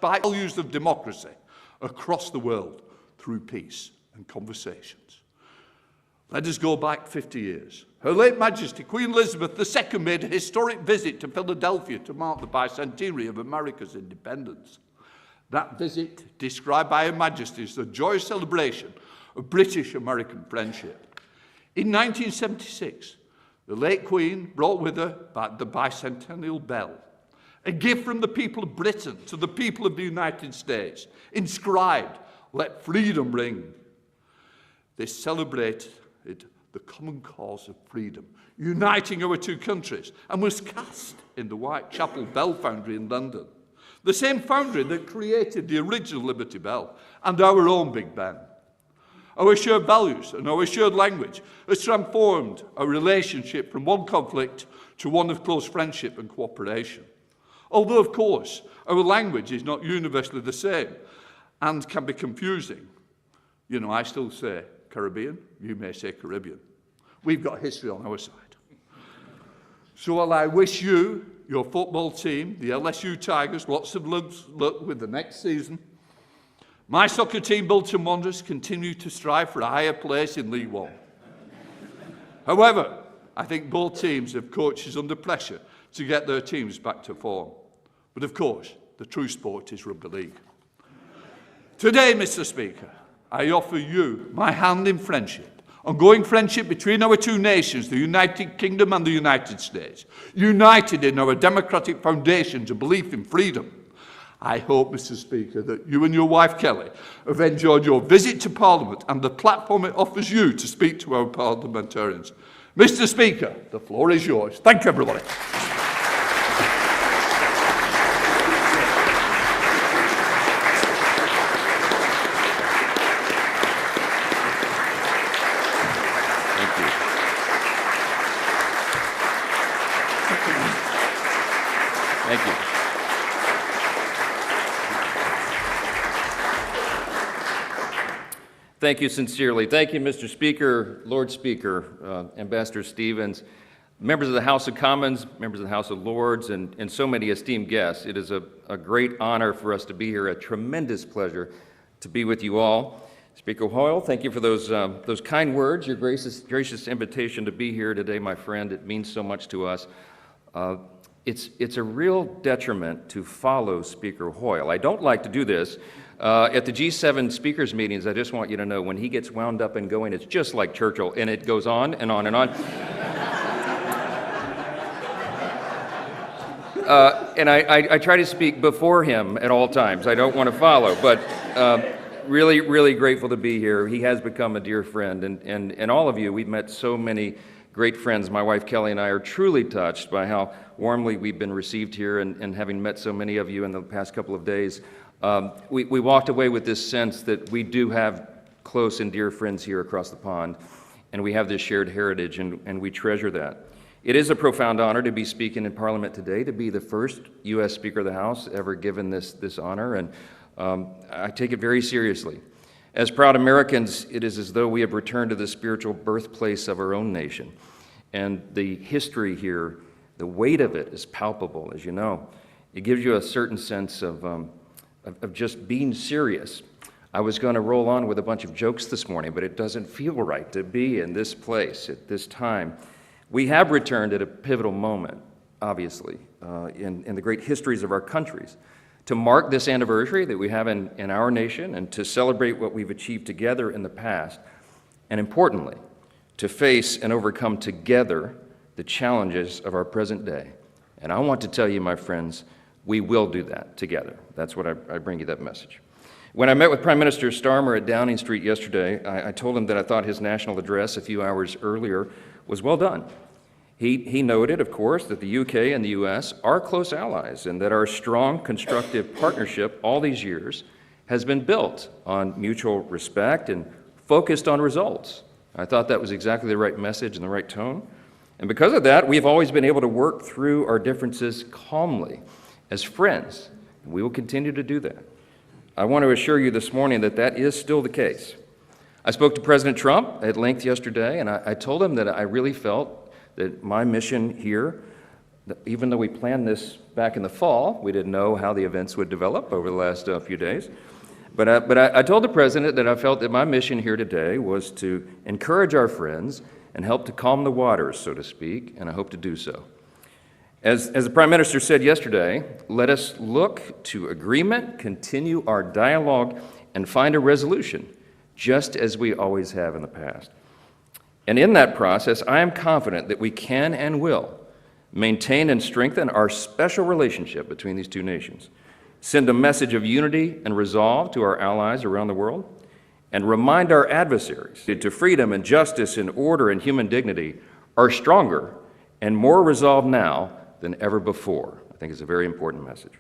values of democracy across the world through peace and conversations. Let us go back 50 years. Her late Majesty Queen Elizabeth II made a historic visit to Philadelphia to mark the bicentenary of America's independence. That visit, described by Her Majesty as a joyous celebration of British-American friendship. In 1976, the late Queen brought with her the bicentennial bell, a gift from the people of Britain to the people of the United States, inscribed, "Let freedom ring." This celebrated the common cause of freedom, uniting our two countries, and was cast in the Whitechapel Bell Foundry in London, the same foundry that created the original Liberty Bell and our own Big Ben. Our shared values and our shared language has transformed our relationship from one conflict to one of close friendship and cooperation. Although, of course, our language is not universally the same and can be confusing. You know, I still say Caribbean, you may say Caribbean. We've got history on our side. So while I wish you, your football team, the LSU Tigers, lots of luck with the next season, my soccer team, Bolton Wanderers, continue to strive for a higher place in League One. However, I think both teams have coaches under pressure to get their teams back to form. But of course, the true sport is rugby league. Today, Mr. Speaker, I offer you my hand in friendship, ongoing friendship between our two nations, the United Kingdom and the United States, united in our democratic foundations of belief in freedom. I hope, Mr. Speaker, that you and your wife Kelly have enjoyed your visit to Parliament and the platform it offers you to speak to our parliamentarians. Mr. Speaker, the floor is yours. Thank you, everybody. Thank you. Thank you sincerely. Thank you, Mr. Speaker, Lord Speaker, Ambassador Stevens, members of the House of Commons, members of the House of Lords, and so many esteemed guests. It is a great honor for us to be here, a tremendous pleasure to be with you all. Speaker Hoyle, thank you for those kind words, your gracious invitation to be here today, my friend. It means so much to us. It's a real detriment to follow Speaker Hoyle. I don't like to do this. At the G7 speakers meetings, I just want you to know, when he gets wound up and going, it's just like Churchill, and it goes on and on and on. And I try to speak before him at all times. I don't want to follow, but really, really grateful to be here. He has become a dear friend, and all of you, we've met so many great friends. My wife Kelly and I are truly touched by how warmly we've been received here, and having met so many of you in the past couple of days, we walked away with this sense that we do have close and dear friends here across the pond, and we have this shared heritage, and we treasure that. It is a profound honor to be speaking in Parliament today, to be the first U.S. Speaker of the House ever given this honor, and I take it very seriously. As proud Americans, it is as though we have returned to the spiritual birthplace of our own nation. And the history here, the weight of it is palpable, as you know. It gives you a certain sense of just being serious. I was going to roll on with a bunch of jokes this morning, but it doesn't feel right to be in this place at this time. We have returned at a pivotal moment, obviously, in the great histories of our countries, to mark this anniversary that we have in our nation, and to celebrate what we've achieved together in the past, and importantly, to face and overcome together the challenges of our present day. And I want to tell you, my friends, we will do that together. That's what I bring you that message. When I met with Prime Minister Starmer at Downing Street yesterday, I told him that I thought his national address a few hours earlier was well done. He noted, of course, that the UK and the US are close allies, and that our strong, constructive partnership all these years has been built on mutual respect and focused on results. I thought that was exactly the right message and the right tone. And because of that, we've always been able to work through our differences calmly as friends, and we will continue to do that. I want to assure you this morning that that is still the case. I spoke to President Trump at length yesterday, and I told him that I really felt that my mission here Even though we planned this back in the fall, we didn't know how the events would develop over the last few days. But I told the President that I felt that my mission here today was to encourage our friends and help to calm the waters, so to speak, and I hope to do so. As the Prime Minister said yesterday, let us look to agreement, continue our dialogue, and find a resolution, just as we always have in the past. And in that process, I am confident that we can and will maintain and strengthen our special relationship between these two nations, send a message of unity and resolve to our allies around the world, and remind our adversaries that freedom and justice and order and human dignity are stronger and more resolved now than ever before. I think it's a very important message.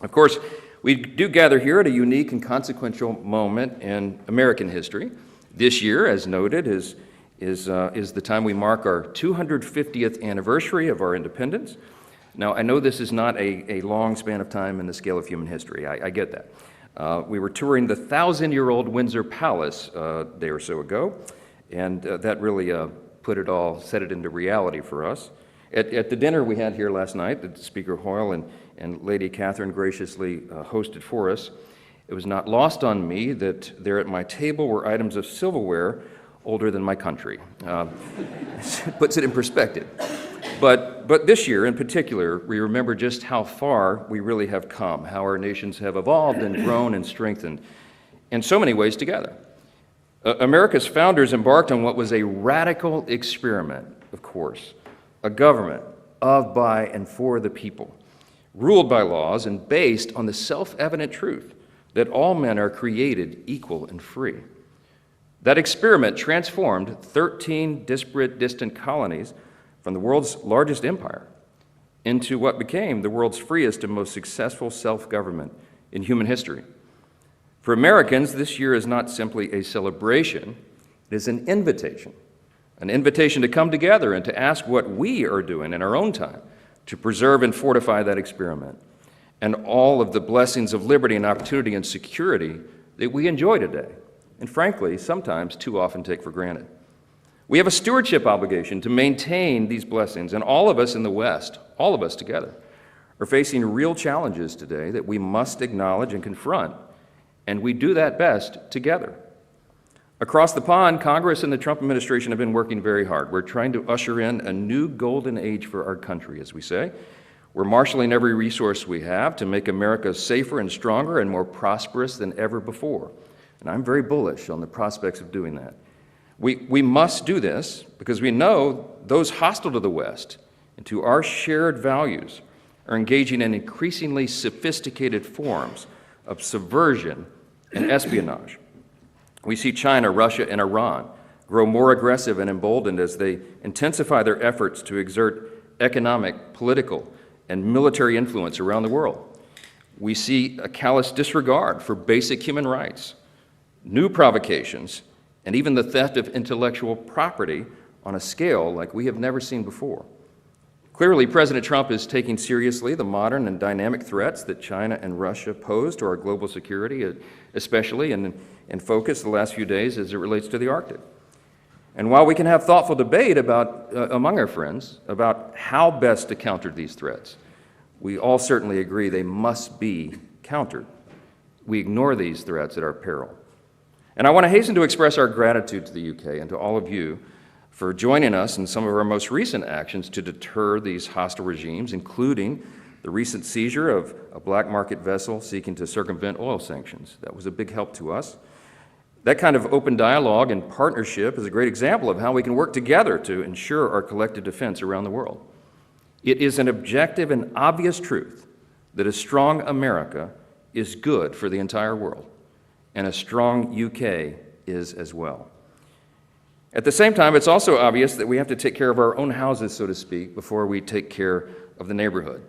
Of course, we do gather here at a unique and consequential moment in American history. This year, as noted, is the time we mark our 250th anniversary of our independence. Now, I know this is not a long span of time in the scale of human history. I get that. We were touring the 1,000-year-old Windsor Palace a day or so ago, and that really set it into reality for us. At the dinner we had here last night that Speaker Hoyle and Lady Catherine graciously hosted for us, it was not lost on me that there at my table were items of silverware older than my country. Puts it in perspective. But this year in particular, we remember just how far we really have come, how our nations have evolved and grown and strengthened in so many ways together. America's founders embarked on what was a radical experiment, of course, a government of, by, and for the people, ruled by laws and based on the self-evident truth that all men are created equal and free. That experiment transformed 13 disparate, distant colonies from the world's largest empire into what became the world's freest and most successful self-government in human history. For Americans, this year is not simply a celebration, it is an invitation to come together and to ask what we are doing in our own time to preserve and fortify that experiment and all of the blessings of liberty and opportunity and security that we enjoy today, and frankly, sometimes too often take for granted. We have a stewardship obligation to maintain these blessings, and all of us in the West, all of us together, are facing real challenges today that we must acknowledge and confront, and we do that best together. Across the pond, Congress and the Trump administration have been working very hard. We're trying to usher in a new golden age for our country, as we say. We're marshaling every resource we have to make America safer and stronger and more prosperous than ever before. And I'm very bullish on the prospects of doing that. We must do this because we know those hostile to the West and to our shared values are engaging in increasingly sophisticated forms of subversion and espionage. We see China, Russia, and Iran grow more aggressive and emboldened as they intensify their efforts to exert economic, political, and military influence around the world. We see a callous disregard for basic human rights, new provocations, and even the theft of intellectual property on a scale like we have never seen before. Clearly, President Trump is taking seriously the modern and dynamic threats that China and Russia pose to our global security, especially in focus the last few days as it relates to the Arctic. And while we can have thoughtful debate among our friends about how best to counter these threats, we all certainly agree they must be countered. We ignore these threats at our peril. And I want to hasten to express our gratitude to the UK and to all of you for joining us in some of our most recent actions to deter these hostile regimes, including the recent seizure of a black market vessel seeking to circumvent oil sanctions. That was a big help to us. That kind of open dialogue and partnership is a great example of how we can work together to ensure our collective defense around the world. It is an objective and obvious truth that a strong America is good for the entire world, and a strong UK is as well. At the same time, it's also obvious that we have to take care of our own houses, so to speak, before we take care of the neighborhood.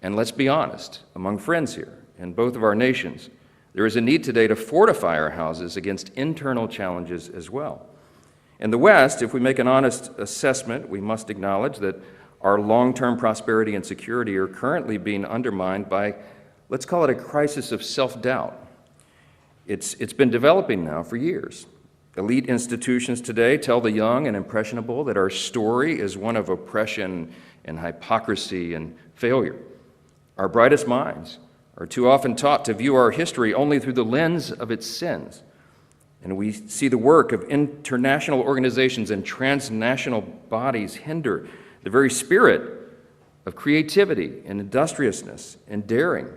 And let's be honest, among friends here, in both of our nations, there is a need today to fortify our houses against internal challenges as well. In the West, if we make an honest assessment, we must acknowledge that our long-term prosperity and security are currently being undermined by, let's call it a crisis of self-doubt. It's been developing now for years. Elite institutions today tell the young and impressionable that our story is one of oppression and hypocrisy and failure. Our brightest minds are too often taught to view our history only through the lens of its sins. And we see the work of international organizations and transnational bodies hinder the very spirit of creativity and industriousness and daring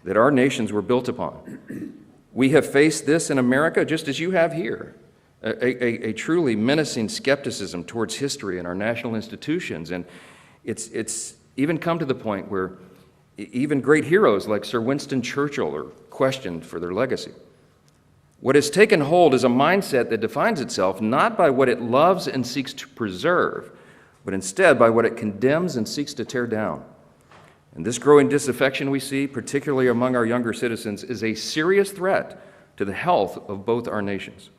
that our nations were built upon. We have faced this in America just as you have here, a truly menacing skepticism towards history and our national institutions. And it's even come to the point where even great heroes like Sir Winston Churchill are questioned for their legacy. What has taken hold is a mindset that defines itself not by what it loves and seeks to preserve, but instead by what it condemns and seeks to tear down. And this growing disaffection we see, particularly among our younger citizens, is a serious threat to the health of both our nations.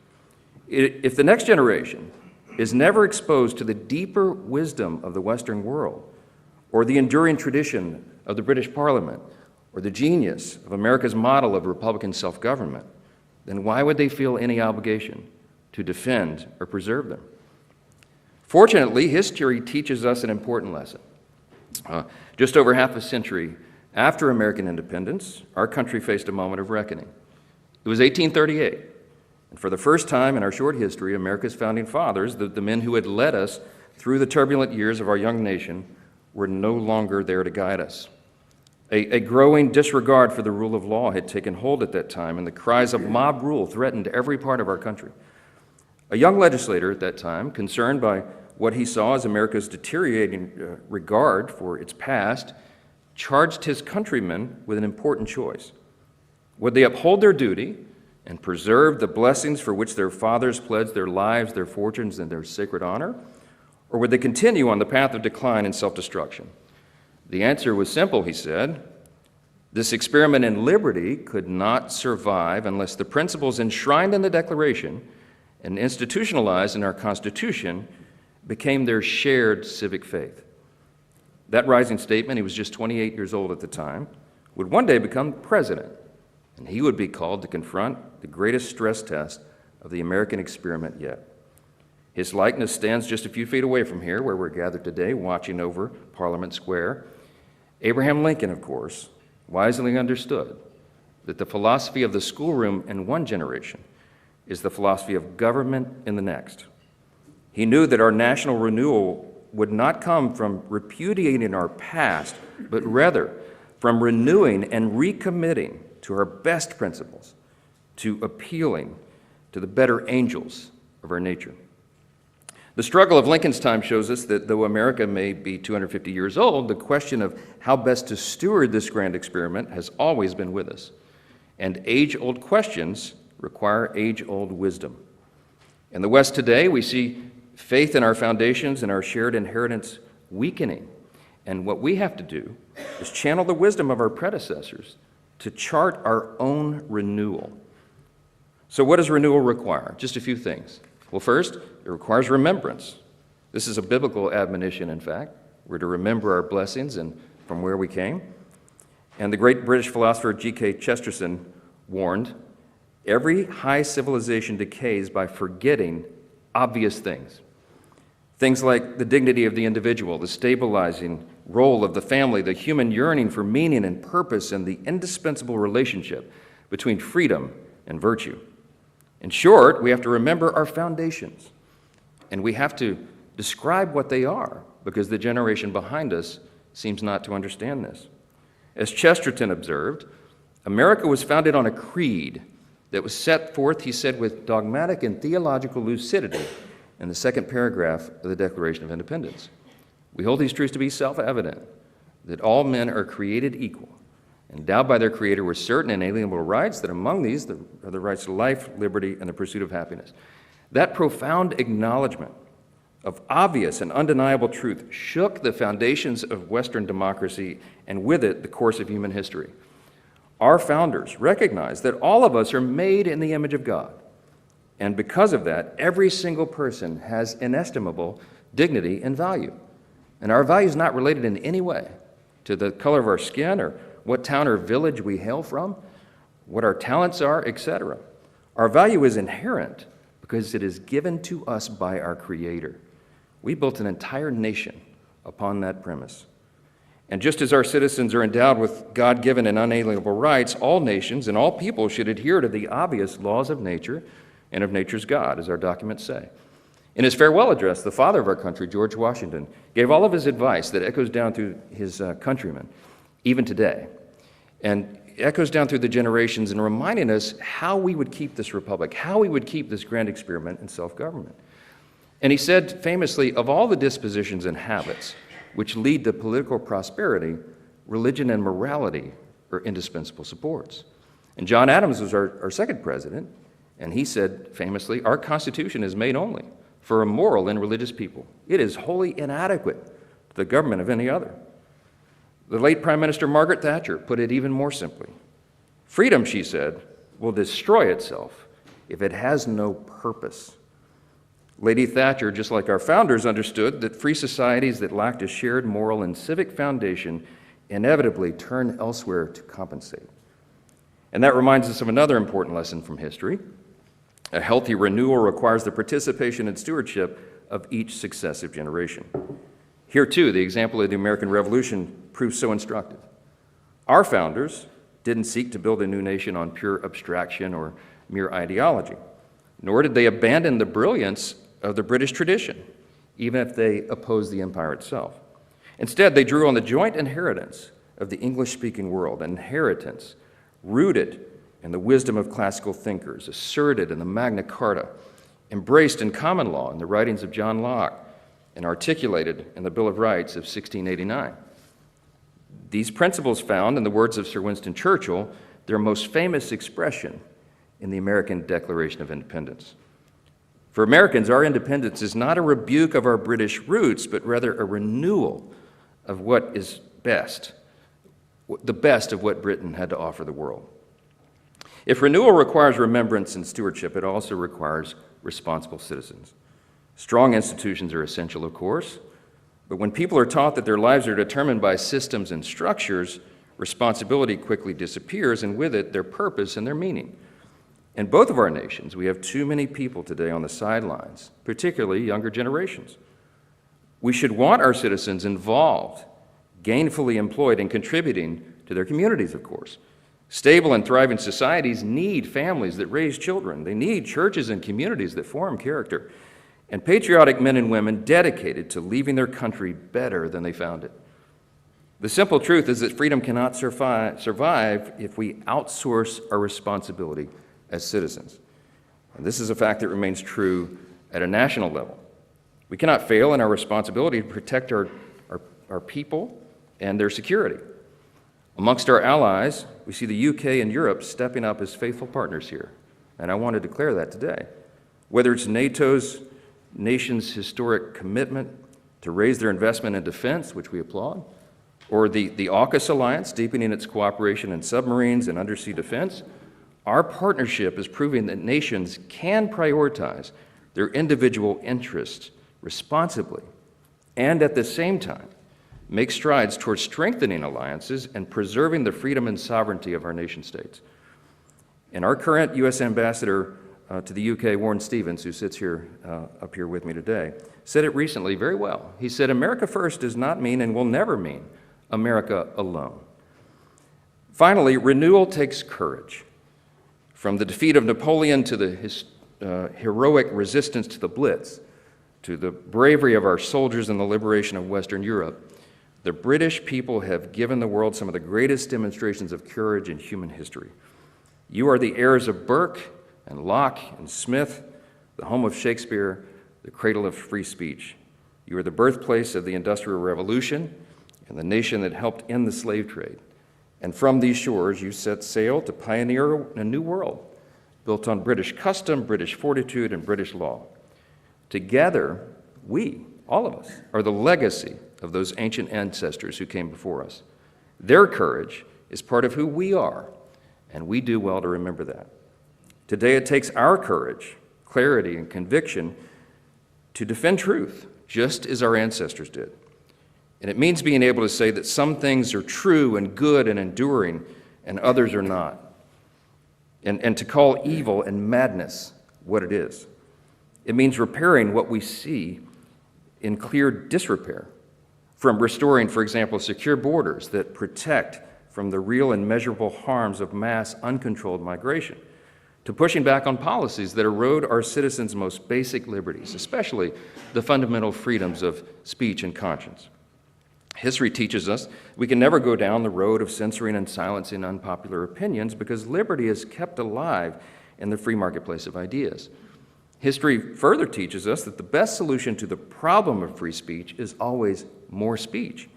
If the next generation is never exposed to the deeper wisdom of the Western world, or the enduring tradition of the British Parliament, or the genius of America's model of Republican self-government, then why would they feel any obligation to defend or preserve them? Fortunately, history teaches us an important lesson. Just over half a century after American independence, our country faced a moment of reckoning. It was 1838, and for the first time in our short history, America's founding fathers, the men who had led us through the turbulent years of our young nation, were no longer there to guide us. A growing disregard for the rule of law had taken hold at that time, and the cries of mob rule threatened every part of our country. A young legislator at that time, concerned by what he saw as America's deteriorating regard for its past, charged his countrymen with an important choice. Would they uphold their duty and preserve the blessings for which their fathers pledged their lives, their fortunes, and their sacred honor? Or would they continue on the path of decline and self-destruction? The answer was simple, he said. This experiment in liberty could not survive unless the principles enshrined in the Declaration and institutionalized in our Constitution became their shared civic faith. That rising statesman, he was just 28 years old at the time, would one day become president, and he would be called to confront the greatest stress test of the American experiment yet. His likeness stands just a few feet away from here, where we're gathered today, watching over Parliament Square. Abraham Lincoln, of course, wisely understood that the philosophy of the schoolroom in one generation is the philosophy of government in the next. He knew that our national renewal would not come from repudiating our past, but rather from renewing and recommitting to our best principles, to appealing to the better angels of our nature. The struggle of Lincoln's time shows us that though America may be 250 years old, the question of how best to steward this grand experiment has always been with us. And age-old questions require age-old wisdom. In the West today, we see faith in our foundations and our shared inheritance weakening. And what we have to do is channel the wisdom of our predecessors to chart our own renewal. So what does renewal require? Just a few things. Well, first, it requires remembrance. This is a biblical admonition, in fact. We're to remember our blessings and from where we came. And the great British philosopher G.K. Chesterton warned, every high civilization decays by forgetting obvious things. Things like the dignity of the individual, the stabilizing role of the family, the human yearning for meaning and purpose, and the indispensable relationship between freedom and virtue. In short, we have to remember our foundations, and we have to describe what they are, because the generation behind us seems not to understand this. As Chesterton observed, America was founded on a creed that was set forth, he said, with dogmatic and theological lucidity in the second paragraph of the Declaration of Independence. We hold these truths to be self-evident, that all men are created equal, endowed by their Creator with certain inalienable rights, that among these are the rights to life, liberty, and the pursuit of happiness. That profound acknowledgement of obvious and undeniable truth shook the foundations of Western democracy, and with it, the course of human history. Our founders recognized that all of us are made in the image of God, and because of that, every single person has inestimable dignity and value. And our value is not related in any way to the color of our skin or what town or village we hail from, what our talents are, etc. Our value is inherent because it is given to us by our Creator. We built an entire nation upon that premise. And just as our citizens are endowed with God-given and unalienable rights, all nations and all people should adhere to the obvious laws of nature and of nature's God, as our documents say. In his farewell address, the father of our country, George Washington, gave all of his advice that echoes down through his countrymen, even today, and echoes down through the generations in reminding us how we would keep this republic, how we would keep this grand experiment in self-government. And he said famously, of all the dispositions and habits which lead to political prosperity, religion and morality are indispensable supports. And John Adams was our second president, and he said famously, our Constitution is made only for a moral and religious people. It is wholly inadequate to the government of any other. The late Prime Minister Margaret Thatcher put it even more simply. Freedom, she said, will destroy itself if it has no purpose. Lady Thatcher, just like our founders, understood that free societies that lacked a shared moral and civic foundation inevitably turn elsewhere to compensate. And that reminds us of another important lesson from history. A healthy renewal requires the participation and stewardship of each successive generation. Here, too, the example of the American Revolution proves so instructive. Our founders didn't seek to build a new nation on pure abstraction or mere ideology, nor did they abandon the brilliance of the British tradition, even if they opposed the empire itself. Instead, they drew on the joint inheritance of the English-speaking world, an inheritance rooted in the wisdom of classical thinkers, asserted in the Magna Carta, embraced in common law in the writings of John Locke, and articulated in the Bill of Rights of 1689. These principles found, in the words of Sir Winston Churchill, their most famous expression in the American Declaration of Independence. For Americans, our independence is not a rebuke of our British roots, but rather a renewal of what is best, the best of what Britain had to offer the world. If renewal requires remembrance and stewardship, it also requires responsible citizens. Strong institutions are essential, of course, but when people are taught that their lives are determined by systems and structures, responsibility quickly disappears, and with it, their purpose and their meaning. In both of our nations, we have too many people today on the sidelines, particularly younger generations. We should want our citizens involved, gainfully employed, and contributing to their communities, of course. Stable and thriving societies need families that raise children. They need churches and communities that form character, and patriotic men and women dedicated to leaving their country better than they found it. The simple truth is that freedom cannot survive if we outsource our responsibility as citizens. And this is a fact that remains true at a national level. We cannot fail in our responsibility to protect our people and their security. Amongst our allies, we see the UK and Europe stepping up as faithful partners here, and I want to declare that today. Whether it's NATO's nation's historic commitment to raise their investment in defense, which we applaud, or the AUKUS alliance deepening its cooperation in submarines and undersea defense, our partnership is proving that nations can prioritize their individual interests responsibly and at the same time make strides towards strengthening alliances and preserving the freedom and sovereignty of our nation states. And our current U.S. ambassador to the UK, Warren Stevens, who sits here up here with me today, said it recently very well. He said, America first does not mean and will never mean America alone. Finally, renewal takes courage. From the defeat of Napoleon to the heroic resistance to the Blitz, to the bravery of our soldiers in the liberation of Western Europe, the British people have given the world some of the greatest demonstrations of courage in human history. You are the heirs of Burke and Locke and Smith, the home of Shakespeare, the cradle of free speech. You are the birthplace of the Industrial Revolution and the nation that helped end the slave trade. And from these shores, you set sail to pioneer a new world built on British custom, British fortitude, and British law. Together, we, all of us, are the legacy of those ancient ancestors who came before us. Their courage is part of who we are, and we do well to remember that. Today, it takes our courage, clarity, and conviction to defend truth, just as our ancestors did. And it means being able to say that some things are true and good and enduring, and others are not. And to call evil and madness what it is. It means repairing what we see in clear disrepair, from restoring, for example, secure borders that protect from the real and measurable harms of mass uncontrolled migration, to pushing back on policies that erode our citizens' most basic liberties, especially the fundamental freedoms of speech and conscience. History teaches us we can never go down the road of censoring and silencing unpopular opinions because liberty is kept alive in the free marketplace of ideas. History further teaches us that the best solution to the problem of free speech is always more speech.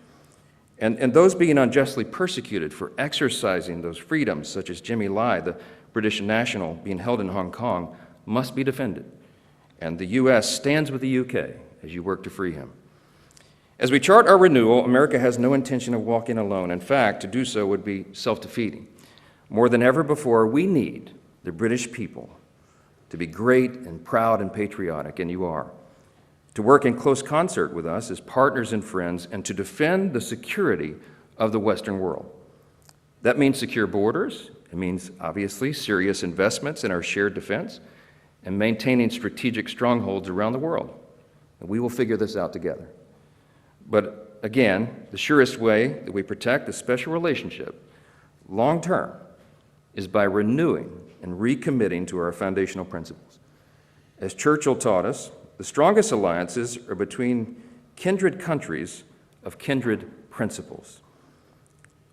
And those being unjustly persecuted for exercising those freedoms, such as Jimmy Lai, the British national being held in Hong Kong, must be defended. And the U.S. stands with the U.K. as you work to free him. As we chart our renewal, America has no intention of walking alone. In fact, to do so would be self-defeating. More than ever before, we need the British people to be great and proud and patriotic, and you are. To work in close concert with us as partners and friends, and to defend the security of the Western world. That means secure borders. It means, obviously, serious investments in our shared defense and maintaining strategic strongholds around the world. And we will figure this out together. But again, the surest way that we protect the special relationship long-term is by renewing and recommitting to our foundational principles. As Churchill taught us, the strongest alliances are between kindred countries of kindred principles.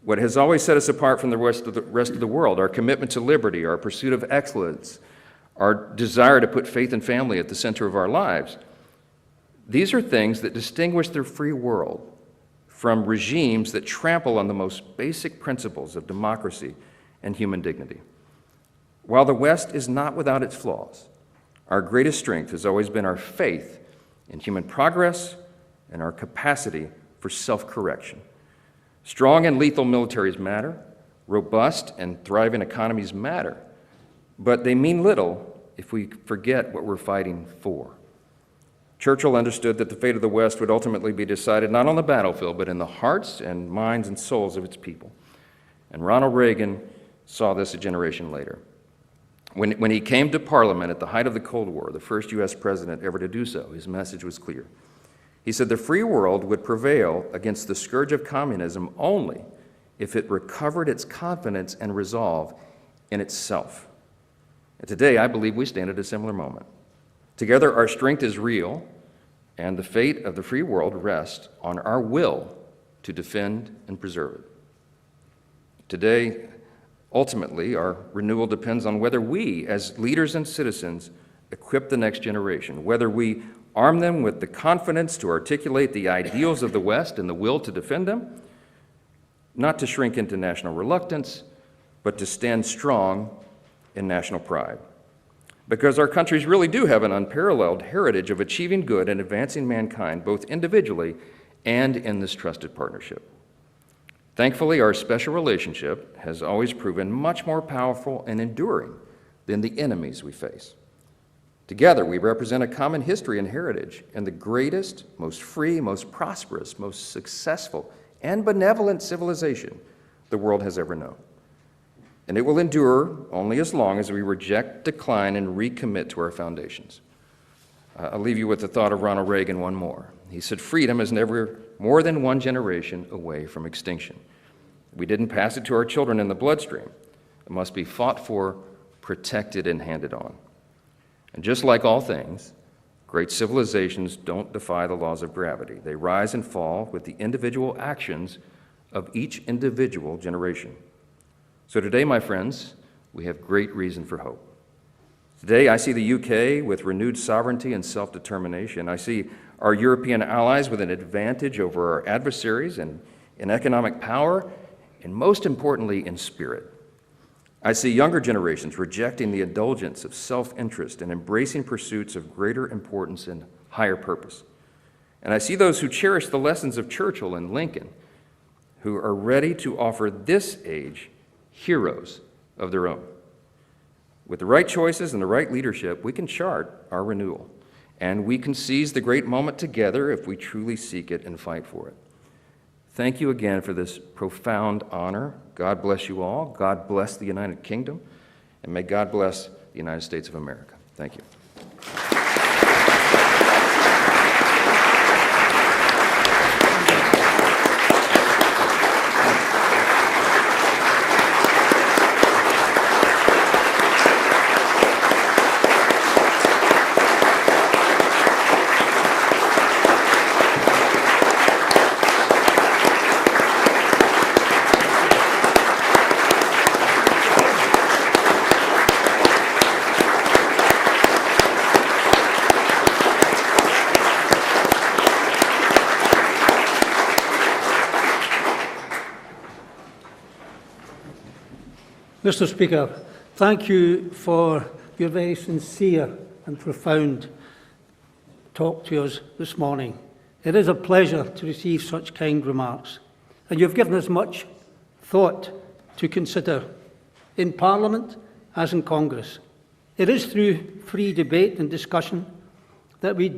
What has always set us apart from the rest of the world, our commitment to liberty, our pursuit of excellence, our desire to put faith and family at the center of our lives, these are things that distinguish the free world from regimes that trample on the most basic principles of democracy and human dignity. While the West is not without its flaws, our greatest strength has always been our faith in human progress and our capacity for self-correction. Strong and lethal militaries matter, robust and thriving economies matter, but they mean little if we forget what we're fighting for. Churchill understood that the fate of the West would ultimately be decided not on the battlefield, but in the hearts and minds and souls of its people. And Ronald Reagan saw this a generation later. When he came to Parliament at the height of the Cold War, the first U.S. president ever to do so, his message was clear. He said the free world would prevail against the scourge of communism only if it recovered its confidence and resolve in itself. And today, I believe we stand at a similar moment. Together, our strength is real, and the fate of the free world rests on our will to defend and preserve it. Today, ultimately, our renewal depends on whether we, as leaders and citizens, equip the next generation, whether we arm them with the confidence to articulate the ideals of the West and the will to defend them, not to shrink into national reluctance, but to stand strong in national pride. Because our countries really do have an unparalleled heritage of achieving good and advancing mankind, both individually and in this trusted partnership. Thankfully, our special relationship has always proven much more powerful and enduring than the enemies we face. Together, we represent a common history and heritage, and the greatest, most free, most prosperous, most successful, and benevolent civilization the world has ever known. And it will endure only as long as we reject, decline, and recommit to our foundations. I'll leave you with the thought of Ronald Reagan one more. He said, freedom is never more than one generation away from extinction. We didn't pass it to our children in the bloodstream. It must be fought for, protected, and handed on. And just like all things, great civilizations don't defy the laws of gravity. They rise and fall with the individual actions of each individual generation. So today, my friends, we have great reason for hope. Today, I see the UK with renewed sovereignty and self-determination. I see our European allies with an advantage over our adversaries in economic power, and most importantly, in spirit. I see younger generations rejecting the indulgence of self-interest and embracing pursuits of greater importance and higher purpose. And I see those who cherish the lessons of Churchill and Lincoln, who are ready to offer this age heroes of their own. With the right choices and the right leadership, we can chart our renewal, and we can seize the great moment together if we truly seek it and fight for it. Thank you again for this profound honor. God bless you all. God bless the United Kingdom, and may God bless the United States of America. Thank you. Mr. Speaker, thank you for your very sincere and profound talk to us this morning. It is a pleasure to receive such kind remarks, and you've given us much thought to consider in Parliament as in Congress. It is through free debate and discussion that we